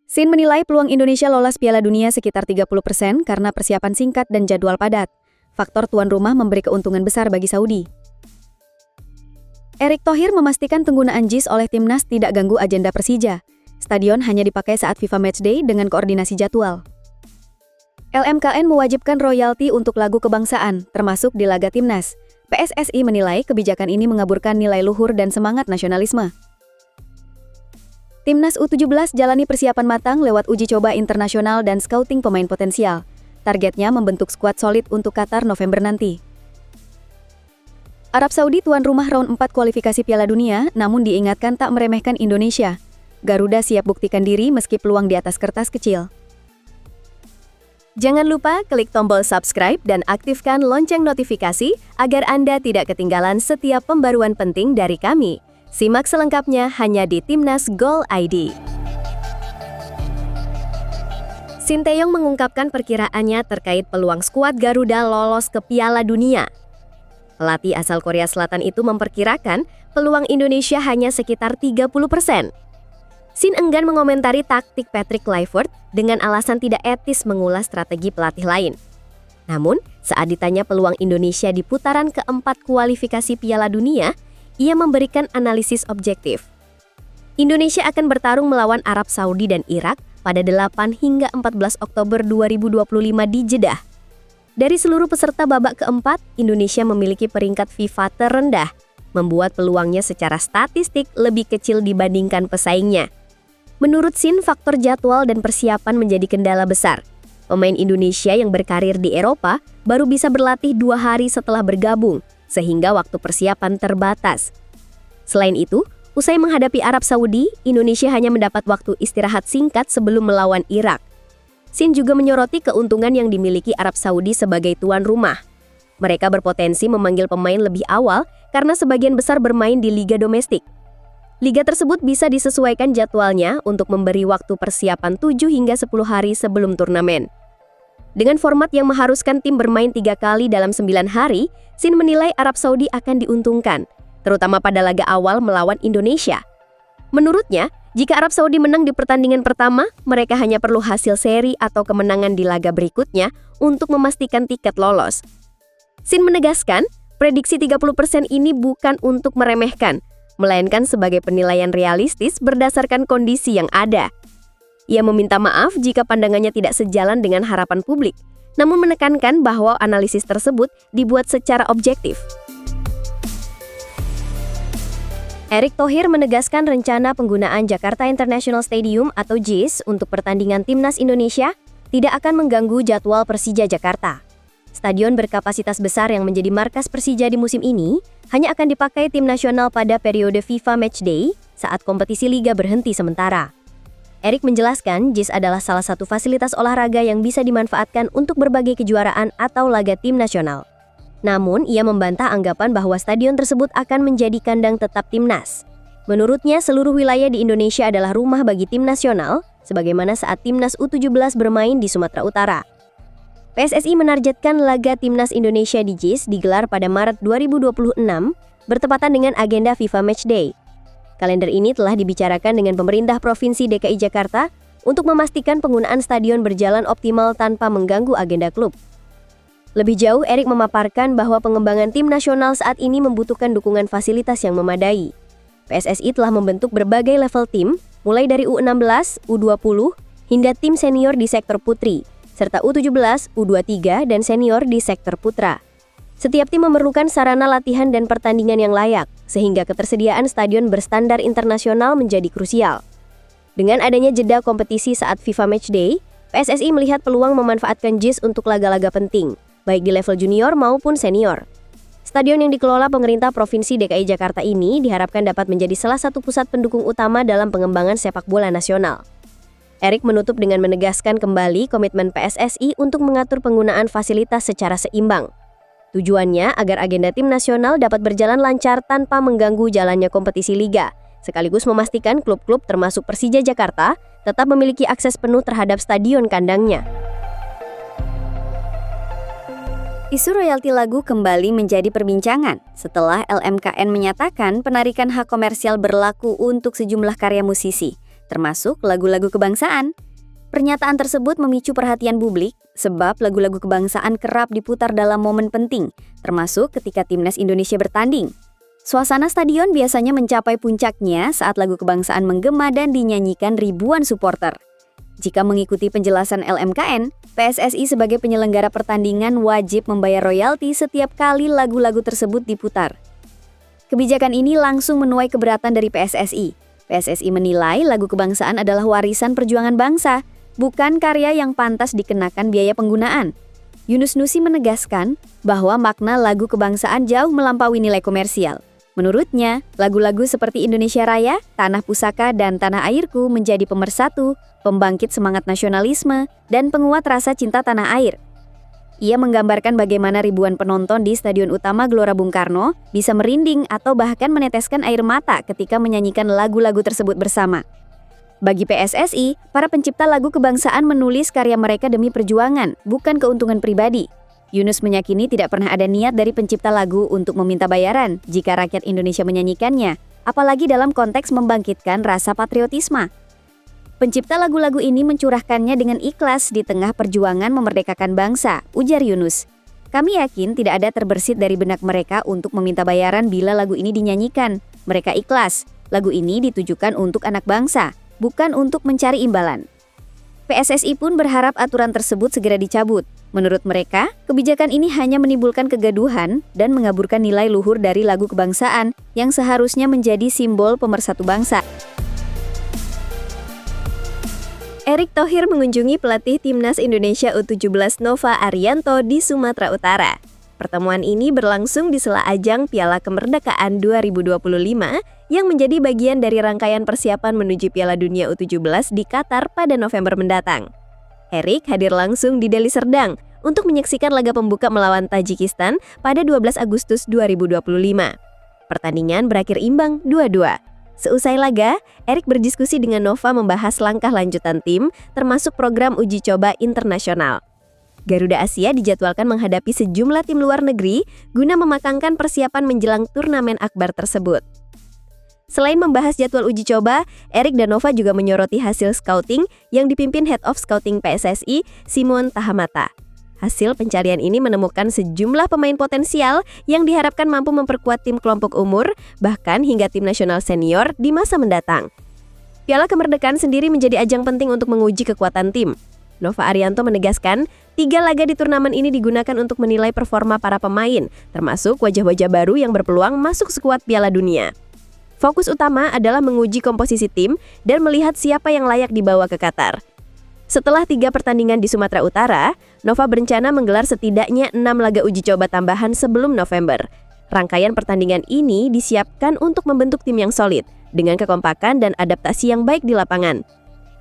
Sin menilai peluang Indonesia lolos Piala Dunia sekitar 30% karena persiapan singkat dan jadwal padat. Faktor tuan rumah memberi keuntungan besar bagi Saudi. Erick Thohir memastikan penggunaan JIS oleh timnas tidak ganggu agenda Persija. Stadion hanya dipakai saat FIFA Matchday dengan koordinasi jadwal. LMKN mewajibkan royalti untuk lagu kebangsaan, termasuk di laga timnas. PSSI menilai kebijakan ini mengaburkan nilai luhur dan semangat nasionalisme. Timnas U17 jalani persiapan matang lewat uji coba internasional dan scouting pemain potensial. Targetnya membentuk skuad solid untuk Qatar November nanti. Arab Saudi tuan rumah round 4 kualifikasi Piala Dunia, namun diingatkan tak meremehkan Indonesia. Garuda siap buktikan diri meski peluang di atas kertas kecil. Jangan lupa klik tombol subscribe dan aktifkan lonceng notifikasi agar Anda tidak ketinggalan setiap pembaruan penting dari kami. Simak selengkapnya hanya di Timnas Gol ID. Sinteyong mengungkapkan perkiraannya terkait peluang skuad Garuda lolos ke Piala Dunia. Pelatih asal Korea Selatan itu memperkirakan peluang Indonesia hanya sekitar 30%. Sin enggan mengomentari taktik Patrick Kluivert dengan alasan tidak etis mengulas strategi pelatih lain. Namun, saat ditanya peluang Indonesia di putaran keempat kualifikasi Piala Dunia, ia memberikan analisis objektif. Indonesia akan bertarung melawan Arab Saudi dan Irak pada 8 hingga 14 Oktober 2025 di Jeddah. Dari seluruh peserta babak keempat, Indonesia memiliki peringkat FIFA terendah, membuat peluangnya secara statistik lebih kecil dibandingkan pesaingnya. Menurut Sin, faktor jadwal dan persiapan menjadi kendala besar. Pemain Indonesia yang berkarir di Eropa baru bisa berlatih 2 hari setelah bergabung, sehingga waktu persiapan terbatas. Selain itu, usai menghadapi Arab Saudi, Indonesia hanya mendapat waktu istirahat singkat sebelum melawan Irak. Sin juga menyoroti keuntungan yang dimiliki Arab Saudi sebagai tuan rumah. Mereka berpotensi memanggil pemain lebih awal karena sebagian besar bermain di liga domestik. Liga tersebut bisa disesuaikan jadwalnya untuk memberi waktu persiapan 7 hingga 10 hari sebelum turnamen. Dengan format yang mengharuskan tim bermain 3 kali dalam 9 hari, Sin menilai Arab Saudi akan diuntungkan, terutama pada laga awal melawan Indonesia. Menurutnya, jika Arab Saudi menang di pertandingan pertama, mereka hanya perlu hasil seri atau kemenangan di laga berikutnya untuk memastikan tiket lolos. Sin menegaskan, prediksi 30% ini bukan untuk meremehkan, melainkan sebagai penilaian realistis berdasarkan kondisi yang ada. Ia meminta maaf jika pandangannya tidak sejalan dengan harapan publik, namun menekankan bahwa analisis tersebut dibuat secara objektif. Erick Thohir menegaskan rencana penggunaan Jakarta International Stadium atau JIS untuk pertandingan Timnas Indonesia tidak akan mengganggu jadwal Persija Jakarta. Stadion berkapasitas besar yang menjadi markas Persija di musim ini hanya akan dipakai tim nasional pada periode FIFA Matchday saat kompetisi liga berhenti sementara. Erick menjelaskan JIS adalah salah satu fasilitas olahraga yang bisa dimanfaatkan untuk berbagai kejuaraan atau laga tim nasional. Namun, ia membantah anggapan bahwa stadion tersebut akan menjadi kandang tetap timnas. Menurutnya, seluruh wilayah di Indonesia adalah rumah bagi tim nasional, sebagaimana saat timnas U17 bermain di Sumatera Utara. PSSI menargetkan laga timnas Indonesia di JIS digelar pada Maret 2026, bertepatan dengan agenda FIFA Matchday. Kalender ini telah dibicarakan dengan pemerintah Provinsi DKI Jakarta untuk memastikan penggunaan stadion berjalan optimal tanpa mengganggu agenda klub. Lebih jauh, Erick memaparkan bahwa pengembangan tim nasional saat ini membutuhkan dukungan fasilitas yang memadai. PSSI telah membentuk berbagai level tim, mulai dari U16, U20, hingga tim senior di sektor putri, serta U17, U23, dan senior di sektor putra. Setiap tim memerlukan sarana latihan dan pertandingan yang layak, sehingga ketersediaan stadion berstandar internasional menjadi krusial. Dengan adanya jeda kompetisi saat FIFA Matchday, PSSI melihat peluang memanfaatkan JIS untuk laga-laga penting, baik di level junior maupun senior. Stadion yang dikelola pemerintah Provinsi DKI Jakarta ini diharapkan dapat menjadi salah satu pusat pendukung utama dalam pengembangan sepak bola nasional. Erick menutup dengan menegaskan kembali komitmen PSSI untuk mengatur penggunaan fasilitas secara seimbang. Tujuannya agar agenda tim nasional dapat berjalan lancar tanpa mengganggu jalannya kompetisi liga, sekaligus memastikan klub-klub termasuk Persija Jakarta tetap memiliki akses penuh terhadap stadion kandangnya. Isu royalti lagu kembali menjadi perbincangan setelah LMKN menyatakan penarikan hak komersial berlaku untuk sejumlah karya musisi. termasuk lagu-lagu kebangsaan. Pernyataan tersebut memicu perhatian publik sebab lagu-lagu kebangsaan kerap diputar dalam momen penting, termasuk ketika timnas Indonesia bertanding. Suasana stadion biasanya mencapai puncaknya saat lagu kebangsaan menggema dan dinyanyikan ribuan supporter. Jika mengikuti penjelasan LMKN, PSSI sebagai penyelenggara pertandingan wajib membayar royalti setiap kali lagu-lagu tersebut diputar. Kebijakan ini langsung menuai keberatan dari PSSI. PSSI menilai lagu kebangsaan adalah warisan perjuangan bangsa, bukan karya yang pantas dikenakan biaya penggunaan. Yunus Nusi menegaskan bahwa makna lagu kebangsaan jauh melampaui nilai komersial. Menurutnya, lagu-lagu seperti Indonesia Raya, Tanah Pusaka, dan Tanah Airku menjadi pemersatu, pembangkit semangat nasionalisme, dan penguat rasa cinta tanah air. Ia menggambarkan bagaimana ribuan penonton di Stadion Utama Gelora Bung Karno bisa merinding atau bahkan meneteskan air mata ketika menyanyikan lagu-lagu tersebut bersama. Bagi PSSI, para pencipta lagu kebangsaan menulis karya mereka demi perjuangan, bukan keuntungan pribadi. Yunus meyakini tidak pernah ada niat dari pencipta lagu untuk meminta bayaran jika rakyat Indonesia menyanyikannya, apalagi dalam konteks membangkitkan rasa patriotisme. Pencipta lagu-lagu ini mencurahkannya dengan ikhlas di tengah perjuangan memerdekakan bangsa, ujar Yunus. Kami yakin tidak ada terbersit dari benak mereka untuk meminta bayaran bila lagu ini dinyanyikan. Mereka ikhlas. Lagu ini ditujukan untuk anak bangsa, bukan untuk mencari imbalan. PSSI pun berharap aturan tersebut segera dicabut. Menurut mereka, kebijakan ini hanya menimbulkan kegaduhan dan mengaburkan nilai luhur dari lagu kebangsaan yang seharusnya menjadi simbol pemersatu bangsa. Erick Thohir mengunjungi pelatih Timnas Indonesia U17 Nova Arianto di Sumatera Utara. Pertemuan ini berlangsung di sela ajang Piala Kemerdekaan 2025 yang menjadi bagian dari rangkaian persiapan menuju Piala Dunia U17 di Qatar pada November mendatang. Erick hadir langsung di Deli Serdang untuk menyaksikan laga pembuka melawan Tajikistan pada 12 Agustus 2025. Pertandingan berakhir imbang 2-2. Seusai laga, Erick berdiskusi dengan Nova membahas langkah lanjutan tim, termasuk program uji coba internasional. Garuda Asia dijadwalkan menghadapi sejumlah tim luar negeri guna mematangkan persiapan menjelang turnamen akbar tersebut. Selain membahas jadwal uji coba, Erick dan Nova juga menyoroti hasil scouting yang dipimpin Head of Scouting PSSI, Simon Tahamata. Hasil pencarian ini menemukan sejumlah pemain potensial yang diharapkan mampu memperkuat tim kelompok umur, bahkan hingga tim nasional senior di masa mendatang. Piala Kemerdekaan sendiri menjadi ajang penting untuk menguji kekuatan tim. Nova Arianto menegaskan, 3 laga di turnamen ini digunakan untuk menilai performa para pemain, termasuk wajah-wajah baru yang berpeluang masuk skuad Piala Dunia. Fokus utama adalah menguji komposisi tim dan melihat siapa yang layak dibawa ke Qatar. Setelah 3 pertandingan di Sumatera Utara, Nova berencana menggelar setidaknya 6 laga uji coba tambahan sebelum November. Rangkaian pertandingan ini disiapkan untuk membentuk tim yang solid, dengan kekompakan dan adaptasi yang baik di lapangan.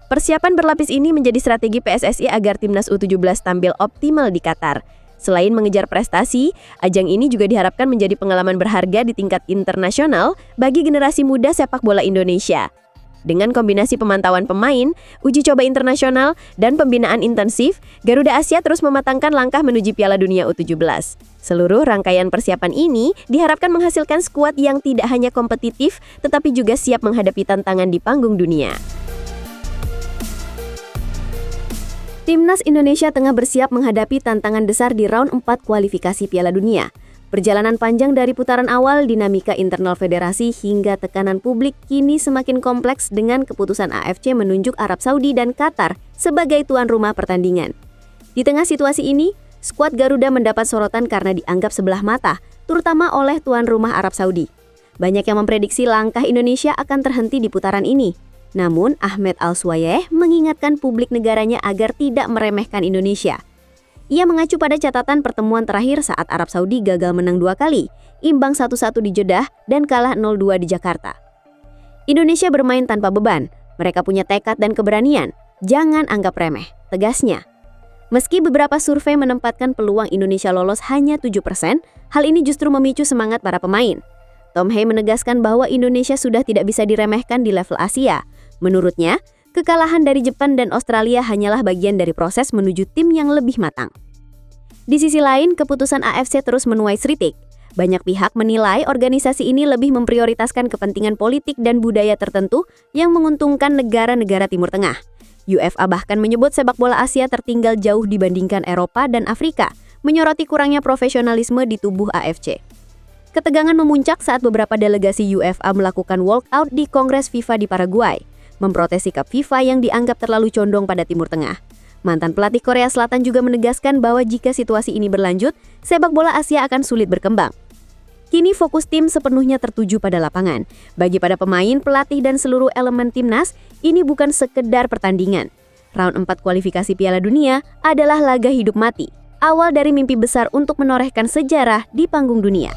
Persiapan berlapis ini menjadi strategi PSSI agar timnas U17 tampil optimal di Qatar. Selain mengejar prestasi, ajang ini juga diharapkan menjadi pengalaman berharga di tingkat internasional bagi generasi muda sepak bola Indonesia. Dengan kombinasi pemantauan pemain, uji coba internasional, dan pembinaan intensif, Garuda Asia terus mematangkan langkah menuju Piala Dunia U17. Seluruh rangkaian persiapan ini diharapkan menghasilkan skuad yang tidak hanya kompetitif, tetapi juga siap menghadapi tantangan di panggung dunia. Timnas Indonesia tengah bersiap menghadapi tantangan besar di round 4 kualifikasi Piala Dunia. Perjalanan panjang dari putaran awal, dinamika internal federasi hingga tekanan publik kini semakin kompleks dengan keputusan AFC menunjuk Arab Saudi dan Qatar sebagai tuan rumah pertandingan. Di tengah situasi ini, skuad Garuda mendapat sorotan karena dianggap sebelah mata, terutama oleh tuan rumah Arab Saudi. Banyak yang memprediksi langkah Indonesia akan terhenti di putaran ini. Namun, Ahmed Al-Swayeh mengingatkan publik negaranya agar tidak meremehkan Indonesia. Ia mengacu pada catatan pertemuan terakhir saat Arab Saudi gagal menang 2 kali, imbang 1-1 di Jeddah dan kalah 0-2 di Jakarta. Indonesia bermain tanpa beban, mereka punya tekad dan keberanian, jangan anggap remeh, tegasnya. Meski beberapa survei menempatkan peluang Indonesia lolos hanya 7%, hal ini justru memicu semangat para pemain. Tom Hei menegaskan bahwa Indonesia sudah tidak bisa diremehkan di level Asia. Menurutnya, kekalahan dari Jepang dan Australia hanyalah bagian dari proses menuju tim yang lebih matang. Di sisi lain, keputusan AFC terus menuai kritik. Banyak pihak menilai organisasi ini lebih memprioritaskan kepentingan politik dan budaya tertentu yang menguntungkan negara-negara Timur Tengah. UEFA bahkan menyebut sepak bola Asia tertinggal jauh dibandingkan Eropa dan Afrika, menyoroti kurangnya profesionalisme di tubuh AFC. Ketegangan memuncak saat beberapa delegasi UEFA melakukan walkout di Kongres FIFA di Paraguay, memprotes sikap FIFA yang dianggap terlalu condong pada Timur Tengah. Mantan pelatih Korea Selatan juga menegaskan bahwa jika situasi ini berlanjut, sepak bola Asia akan sulit berkembang. Kini fokus tim sepenuhnya tertuju pada lapangan. Bagi para pemain, pelatih, dan seluruh elemen timnas, ini bukan sekedar pertandingan. Round 4 kualifikasi Piala Dunia adalah laga hidup mati, awal dari mimpi besar untuk menorehkan sejarah di panggung dunia.